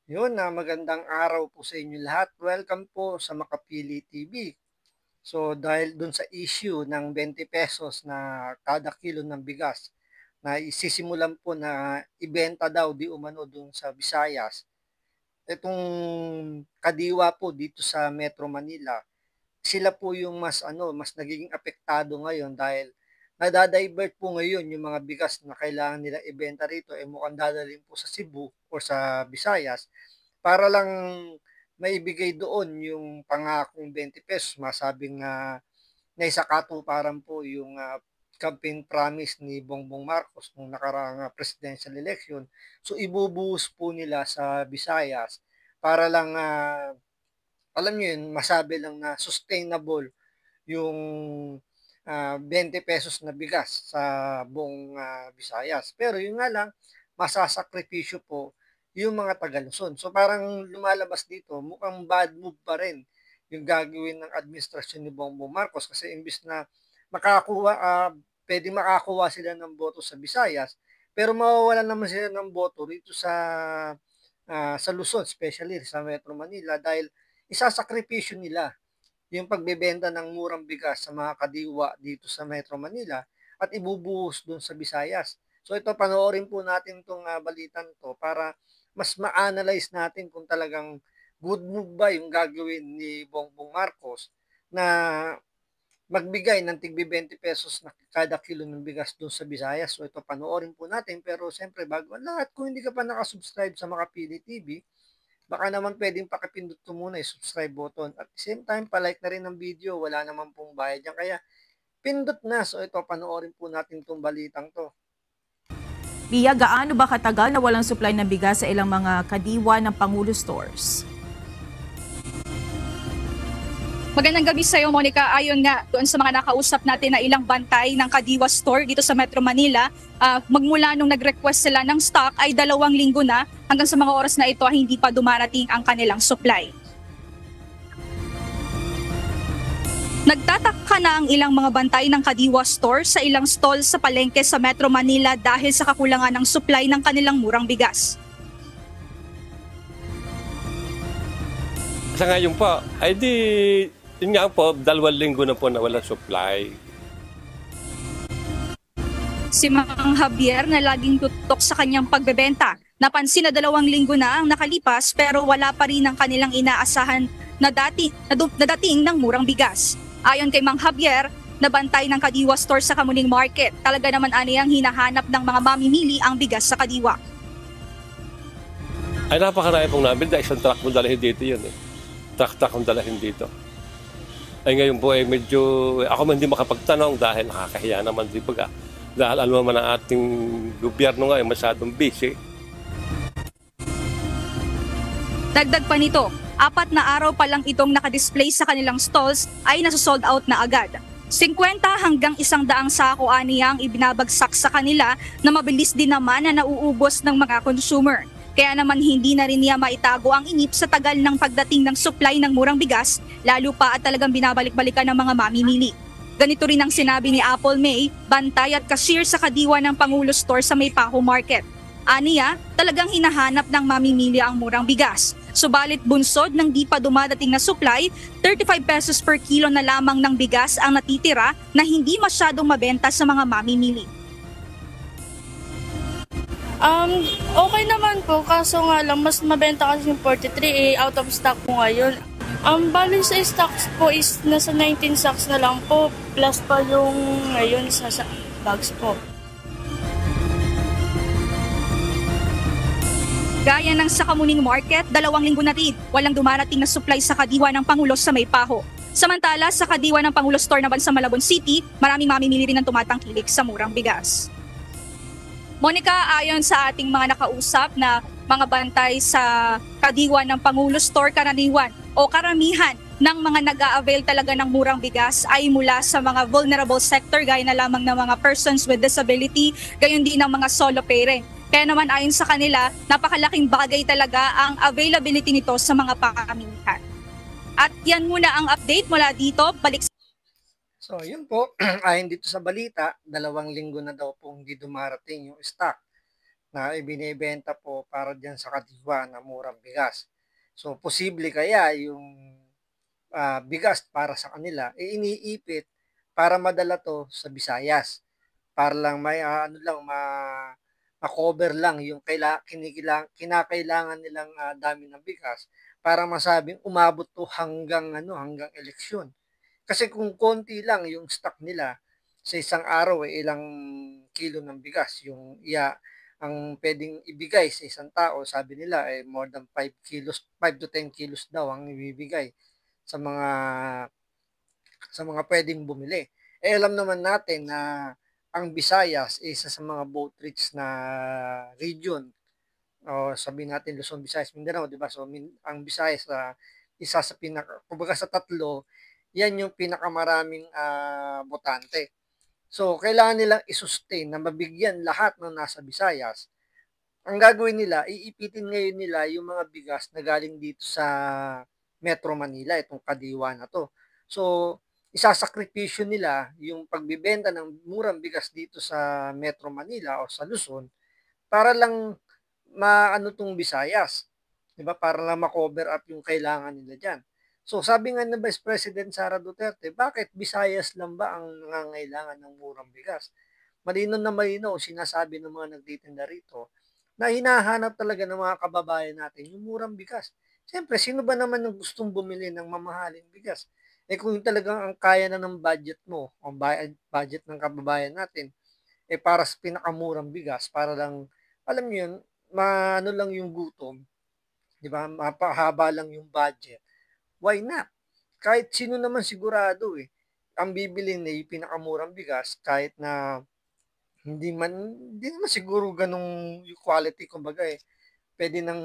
Yun na magandang araw po sa inyo lahat. Welcome po sa Makapili TV. So dahil dun sa issue ng 20 pesos na kada kilo ng bigas na isisimulan po na ibenta daw di umano dun sa Visayas. Itong kadiwa po dito sa Metro Manila, sila po yung mas nagiging apektado ngayon dahil nada-divert po ngayon yung mga bigas na kailangan nila ibenta rito mukhang dadalhin po sa Cebu or sa Visayas para lang maibigay doon yung pangakong 20 pesos. Masabing naisakatuparan po yung campaign promise ni Bongbong Marcos nung nakaraang presidential election. So ibubuhos po nila sa Visayas para lang alam niyo yun, masabi lang na sustainable yung 20 pesos na bigas sa buong Visayas. Pero yun nga lang, masasakripisyo po yung mga taga Luzon. So parang lumalabas dito, mukhang bad move pa rin yung gagawin ng administrasyon ni Bongbong Marcos kasi imbis na makakuha, pwede makakuha sila ng boto sa Visayas, pero mawawalan naman sila ng boto rito sa Luzon, especially sa Metro Manila dahil isasakripisyo nila yung pagbebenta ng murang bigas sa mga kadiwa dito sa Metro Manila at ibubuhos doon sa Visayas. So ito, panoorin po natin itong balitan to para mas ma-analyze natin kung talagang good move ba yung gagawin ni Bongbong Marcos na magbigay ng tigbi 20 pesos na kada kilo ng bigas doon sa Visayas. So ito, panoorin po natin. Pero siyempre, bago ang lahat, kung hindi ka pa nakasubscribe sa Makapili TV, baka naman pwedeng pakipindot ko muna yung subscribe button. At the same time, palike na rin ng video. Wala naman pong bayad yan. Kaya pindot na. So ito, panoorin po natin itong balitang to. Pia, gaano ba katagal na walang supply ng bigas sa ilang mga kadiwa ng Pangulo stores? Magandang gabi sa iyo, Monica. Ayon nga doon sa mga nakausap natin na ilang bantay ng Kadiwa Store dito sa Metro Manila, magmula nung nag-request sila ng stock ay 2 linggo na hanggang sa mga oras na ito ay hindi pa dumarating ang kanilang supply. Nagtataka na ang ilang mga bantay ng Kadiwa Store sa ilang stall sa palengke sa Metro Manila dahil sa kakulangan ng supply ng kanilang murang bigas. Sa ngayon po, ay di, yun nga po, 2 linggo na po na wala supply. Si Mang Javier na laging tutok sa kanyang pagbebenta, napansin na 2 linggo na ang nakalipas pero wala pa rin ang kanilang inaasahan na dating ng murang bigas. Ayon kay Mang Javier, nabantay ng Kadiwa Store sa Kamuning Market, talaga naman aniyang hinahanap ng mga mamimili ang bigas sa Kadiwa. Ay napakarami pong namin dahil isang truck mo dalahin dito yun eh. Truck kong dalahin dito. Ay ngayon po ay medyo, ako man hindi makapagtanong dahil nakakahiya naman di baga. Dahil alam naman ang ating gobyerno nga ay masyadong busy. Dagdag pa nito, 4 na araw pa lang itong nakadisplay sa kanilang stalls ay nasa-sold out na agad. 50 hanggang 100 sako aniyang ibinabagsak sa kanila na mabilis din naman na nauubos ng mga consumer. Kaya naman hindi na rin niya maitago ang inip sa tagal ng pagdating ng supply ng murang bigas, lalo pa at talagang binabalik-balikan ng mga mamimili. Ganito rin ang sinabi ni Apple May, bantay at cashier sa kadiwa ng Pangulo Store sa Maypaho Market. Aniya, talagang hinahanap ng mamimili ang murang bigas. Subalit bunsod ng di pa dumadating na supply, 35 pesos per kilo na lamang ng bigas ang natitira na hindi masyadong mabenta sa mga mamimili. Okay naman po, kaso nga lang, mas mabenta kasi yung 43 out of stock po ngayon. Bali sa stocks po is nasa 19 sacks na lang po, plus pa yung ngayon sa bags po. Gaya ng sa Kamuning Market, 2 linggo na rin, walang dumarating na supply sa kadiwa ng Pangulo sa Maypaho. Samantala, sa kadiwa ng Pangulo Store naman sa Malabon City, maraming mamimili rin ng tumatangkilik sa murang bigas. Monica, ayon sa ating mga nakausap na mga bantay sa kadiwa ng Pangulo Store, karaniwan o karamihan ng mga nag-a-avail talaga ng murang bigas ay mula sa mga vulnerable sector gaya na lamang ng mga persons with disability, gayon din ng mga solo parent. Kaya naman ayon sa kanila, napakalaking bagay talaga ang availability nito sa mga pamilihan. At yan muna ang update mula dito. Balik. So yun po, ayon dito sa balita, 2 linggo na daw pong hindi dumarating yung stock na ibinebenta po para diyan sa kadiwa na murang bigas. So, posible kaya yung bigas para sa kanila, iniipit para madala 'to sa Visayas. Para lang may ano lang ma-cover lang yung kinakailangan nilang, dami ng bigas para masabing umabot 'to hanggang ano, hanggang eleksyon. Kasi kung konti lang yung stock nila, sa isang araw, ilang kilo ng bigas ang puwedeng ibigay sa isang tao, sabi nila, more than 5 kilos, 5 to 10 kilos daw ang ibibigay sa mga puwedeng bumili. Alam naman natin na ang Visayas isa sa mga boat rich na region o sabihin natin Luzon, Visayas, Mindanao, 'di ba? So, ang Visayas, isa sa kumbaga sa tatlo, 'yan yung pinakamaraming, botante. So, kailangan nilang i-sustain na mabigyan lahat ng nasa Visayas. Ang gagawin nila, iipitin ngayon nila yung mga bigas na galing dito sa Metro Manila, itong kadiwa na 'to. So, isasakripisyo nila yung pagbebenta ng murang bigas dito sa Metro Manila o sa Luzon para lang maano 'tong Visayas, 'di ba? Para lang ma-cover up yung kailangan nila diyan. So, sabi nga ng Vice President Sara Duterte, bakit Visayas lang ba ang nangangailangan ng murang bigas? Malinaw na malinaw sinasabi ng mga nagtitinda rito na hinahanap talaga ng mga kababayan natin yung murang bigas. Siyempre, sino ba naman yung gustong bumili ng mamahaling bigas? Kung talagang ang kaya na ng budget mo, o budget ng kababayan natin, para sa pinakamurang bigas, para lang, alam niyo yun, maano lang yung gutom, di ba? Mapahaba lang yung budget. Why not? Kahit sino naman sigurado ang bibili na yung pinakamurang bigas kahit na hindi naman siguro ganong yung quality, kumbaga pwede nang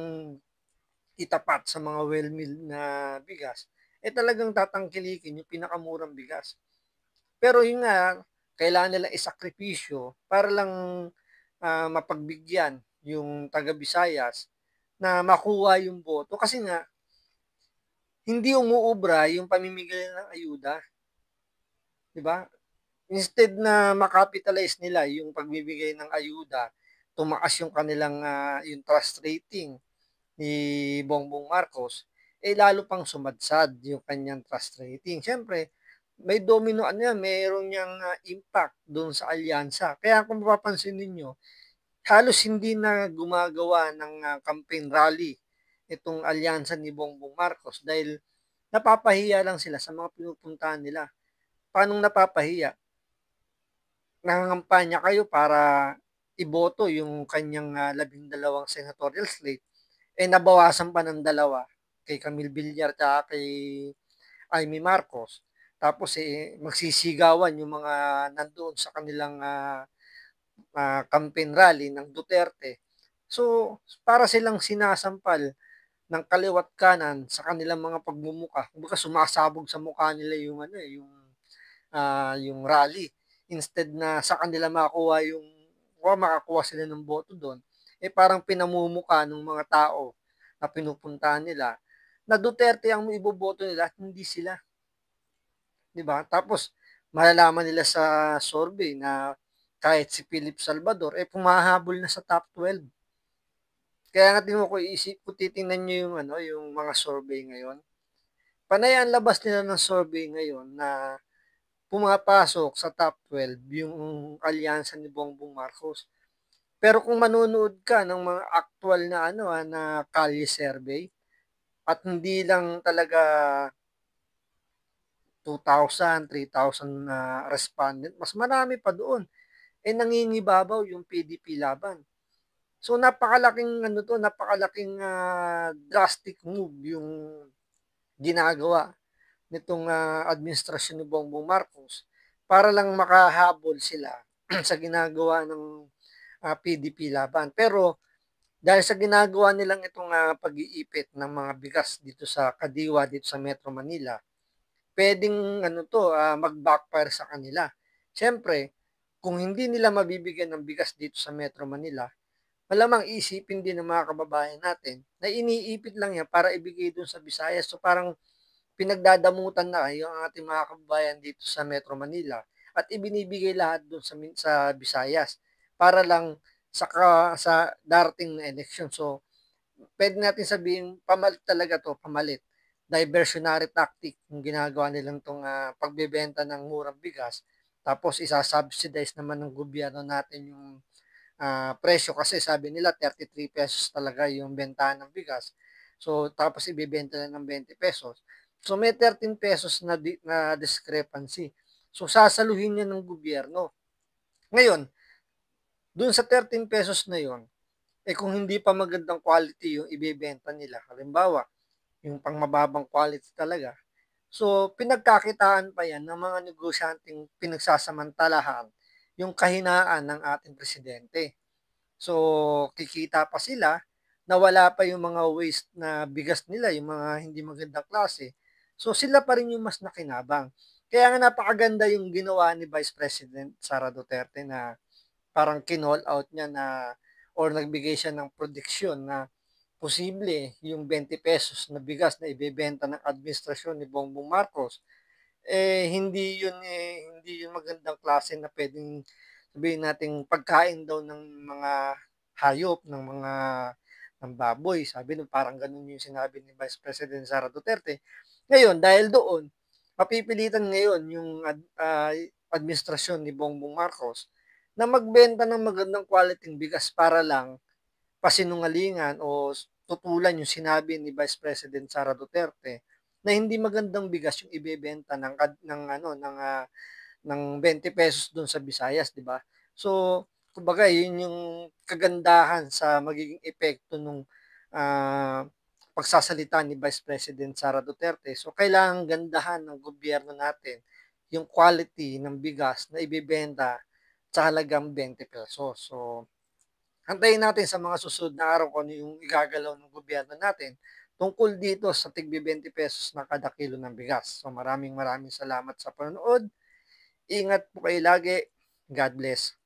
itapat sa mga well-milled na bigas, talagang tatangkilikin yung pinakamurang bigas. Pero yun nga, kailangan nila isakripisyo para lang mapagbigyan yung taga Visayas na makuha yung boto kasi nga hindi umuubra yung pamimigay ng ayuda, 'di ba? Instead na makapitalize nila yung pagbibigay ng ayuda, tumaas yung kanilang yung trust rating ni Bongbong Marcos, lalo pang sumadsad yung kanyang trust rating. Siyempre, may domino meron niyang impact doon sa alyansa. Kaya kung mapapansin ninyo, halos hindi na gumagawa ng campaign rally itong alyansa ni Bongbong Marcos dahil napapahiya lang sila sa mga pinupuntahan nila. Paano napapahiya? Nangangampanya kayo para iboto yung kanyang 12 senatorial slate, nabawasan pa ng 2 kay Camille Villar at kay Amy Marcos. Tapos magsisigawan yung mga nandoon sa kanilang campaign rally ng Duterte. So, para silang sinasampal ng kaliwat kanan sa kanilang mga pagmumuka. Kumbaga sumasabog sa mukha nila yung rally. Instead na sa kanila makakuha sila ng boto doon, parang pinamumuka ng mga tao na pinupuntahan nila na Duterte ang iboboto nila at hindi sila. 'Di ba? Tapos malalaman nila sa survey na kahit si Philip Salvador pumahabol na sa top 12. Kaya nga kung titingnan niyo yung mga survey ngayon, panay ang labas nila ng survey ngayon na pumapasok sa top 12 yung alyansa ni Bongbong Marcos. Pero kung manonood ka ng mga actual na na kalye survey at hindi lang talaga 2,000, 3,000 na respondent, mas marami pa doon. Nangingibabaw yung PDP laban. So napakalaking drastic move yung ginagawa nitong administrasyon ni Bongbong Marcos para lang makahabol sila sa ginagawa ng PDP laban. Pero dahil sa ginagawa nilang itong pag-iipit ng mga bigas dito sa kadiwa, dito sa Metro Manila, pwedeng mag-backfire sa kanila. Siyempre, kung hindi nila mabibigyan ng bigas dito sa Metro Manila, malamang isipin din ng mga kababayan natin na iniipit lang yan para ibigay doon sa Visayas. So parang pinagdadamutan na yung ating mga kababayan dito sa Metro Manila at ibinibigay lahat doon sa Visayas para lang sa darating na eleksyon. So, pwede natin sabihin, pamalit talaga to, pamalit. Diversionary tactic yung ginagawa nilang itong pagbebenta ng murang bigas. Tapos, isa-subsidize naman ng gobyerno natin yung presyo kasi sabi nila 33 pesos talaga yung bentahan ng bigas. So, tapos ibebenta na ng 20 pesos. So, may 13 pesos na discrepancy. So, sasaluhin niya ng gobyerno. Ngayon, dun sa 13 pesos na yon, kung hindi pa magandang quality yung ibebenta nila, halimbawa, yung pangmababang quality talaga, so pinagkakitaan pa yan ng mga negosyanteng pinagsasamantalahan yung kahinaan ng ating presidente. So, kikita pa sila na wala pa yung mga waste na bigas nila, yung mga hindi magandang klase. So, sila pa rin yung mas nakinabang. Kaya nga napakaganda yung ginawa ni Vice President Sara Duterte na parang kinall out niya na or nagbigay siya ng prediction na posible yung 20 pesos na bigas na ibebenta ng administrasyon ni Bongbong Marcos hindi yun magandang klase na pwedeng sabihin nating pagkain daw ng mga hayop, ng baboy. Sabi nung parang ganun yung sinabi ni Vice President Sara Duterte. Ngayon, dahil doon, mapipilitan ngayon yung administrasyon ni Bongbong Marcos na magbenta ng magandang quality bigas para lang pasinungalingan o tutulan yung sinabi ni Vice President Sara Duterte na hindi magandang bigas yung ibebenta ng 20 pesos doon sa Visayas, di ba? So, kumbaga, yun yung kagandahan sa magiging epekto nung pagsasalita ni Vice President Sara Duterte. So, kailangan gandahan ng gobyerno natin yung quality ng bigas na ibebenta sa halagang 20 pesos. So, antayin natin sa mga susunod na araw kung ano yung igagalaw ng gobyerno natin tungkol dito sa tigbi 20 pesos na kada kilo ng bigas. So maraming salamat sa panonood. Ingat po kayo lagi. God bless.